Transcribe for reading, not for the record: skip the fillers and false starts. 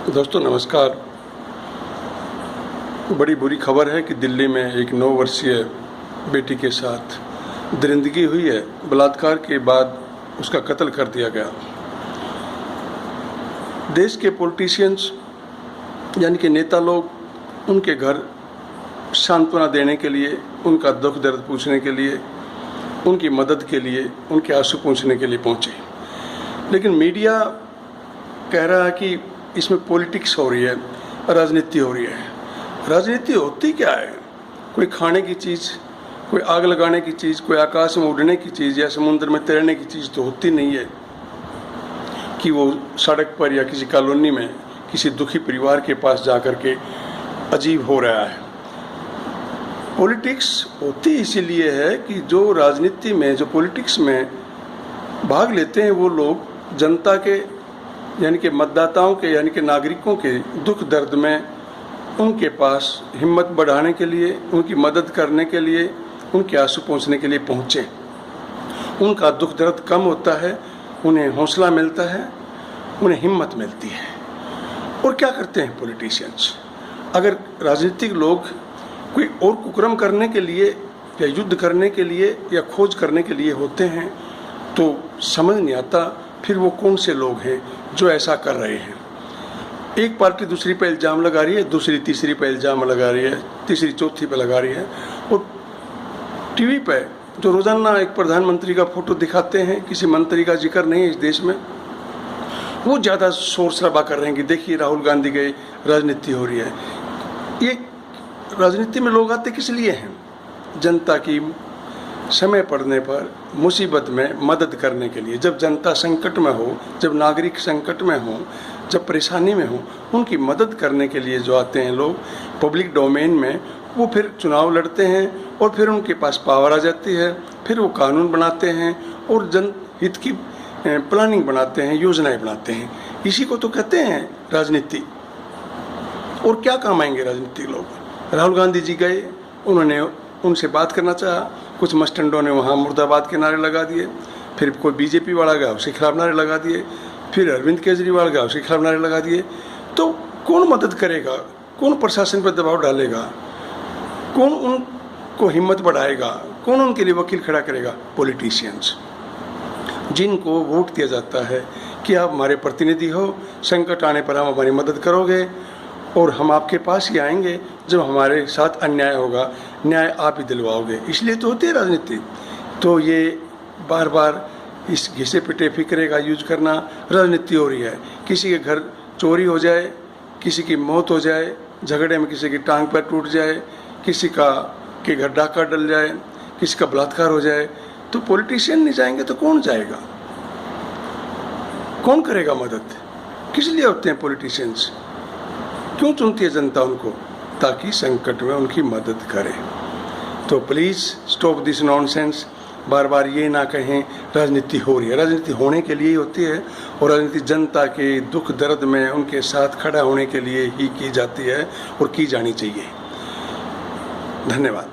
दोस्तों नमस्कार। बड़ी बुरी खबर है कि दिल्ली में एक 9 वर्षीय बेटी के साथ दरिंदगी हुई है। बलात्कार के बाद उसका कत्ल कर दिया गया। देश के पॉलिटिशियंस यानी कि नेता लोग उनके घर सांत्वना देने के लिए, उनका दुख दर्द पूछने के लिए, उनकी मदद के लिए, उनके आंसू पूछने के लिए पहुंचे। लेकिन मीडिया कह रहा है कि इसमें पॉलिटिक्स हो रही है, राजनीति हो रही है। राजनीति होती क्या है? कोई खाने की चीज़, कोई आग लगाने की चीज़, कोई आकाश में उड़ने की चीज़ या समुद्र में तैरने की चीज़ तो होती नहीं है कि वो सड़क पर या किसी कॉलोनी में किसी दुखी परिवार के पास जा कर के अजीब हो रहा है। पॉलिटिक्स होती इसीलिए है कि जो राजनीति में, जो पॉलिटिक्स में भाग लेते हैं वो लोग जनता के यानी कि मतदाताओं के, यानी कि नागरिकों के दुख दर्द में उनके पास हिम्मत बढ़ाने के लिए, उनकी मदद करने के लिए, उनके आंसू पहुँचने के लिए पहुँचे। उनका दुख दर्द कम होता है, उन्हें हौसला मिलता है, उन्हें हिम्मत मिलती है। और क्या करते हैं पॉलिटिशियंस? अगर राजनीतिक लोग कोई और कुकर्म करने के लिए या युद्ध करने के लिए या खोज करने के लिए होते हैं तो समझ नहीं आता फिर वो कौन से लोग हैं जो ऐसा कर रहे हैं। एक पार्टी दूसरी पे इल्ज़ाम लगा रही है, दूसरी तीसरी पे इल्ज़ाम लगा रही है, तीसरी चौथी पे लगा रही है। और टीवी पे जो रोज़ाना एक प्रधानमंत्री का फोटो दिखाते हैं, किसी मंत्री का जिक्र नहीं है इस देश में, वो ज़्यादा शोर शराबा कर रहे हैं कि देखिए राहुल गांधी गए, राजनीति हो रही है। ये राजनीति में लोग आते किस लिए हैं? जनता की समय पड़ने पर मुसीबत में मदद करने के लिए। जब जनता संकट में हो, जब नागरिक संकट में हो, जब परेशानी में हो, उनकी मदद करने के लिए जो आते हैं लोग पब्लिक डोमेन में, वो फिर चुनाव लड़ते हैं और फिर उनके पास पावर आ जाती है, फिर वो कानून बनाते हैं और जनहित की प्लानिंग बनाते हैं, योजनाएं बनाते हैं। इसी को तो कहते हैं राजनीति। और क्या काम आएंगे राजनीतिक लोग? राहुल गांधी जी गए, उन्होंने उनसे बात करना चाहा, कुछ मस्टंडों ने वहाँ मुर्दाबाद के नारे लगा दिए, फिर कोई बीजेपी वाला गया उसके खिलाफ नारे लगा दिए, फिर अरविंद केजरीवाल गया उसके खिलाफ नारे लगा दिए। तो कौन मदद करेगा? कौन प्रशासन पर दबाव डालेगा? कौन उनको हिम्मत बढ़ाएगा? कौन उनके लिए वकील खड़ा करेगा? पॉलिटिशियंस, जिनको वोट दिया जाता है कि आप हमारे प्रतिनिधि हो, संकट आने पर हम हमारी मदद करोगे और हम आपके पास ही आएंगे जब हमारे साथ अन्याय होगा, न्याय आप ही दिलवाओगे। इसलिए तो होती है राजनीति। तो ये बार बार इस घिसे पिटे फिक्रे का यूज करना, राजनीति हो रही है। किसी के घर चोरी हो जाए, किसी की मौत हो जाए, झगड़े में किसी की टांग पैर टूट जाए, किसी का के घर डाका डल जाए, किसी का बलात्कार हो जाए, तो पॉलिटिशियन नहीं जाएंगे तो कौन जाएगा? कौन करेगा मदद? किस लिए होते हैं पॉलिटिशियंस? क्यों चुनती है जनता उनको? ताकि संकट में उनकी मदद करे। तो प्लीज़ स्टॉप दिस नॉनसेंस। बार बार ये ना कहें राजनीति हो रही है। राजनीति होने के लिए ही होती है और राजनीति जनता के दुख दर्द में उनके साथ खड़ा होने के लिए ही की जाती है और की जानी चाहिए। धन्यवाद।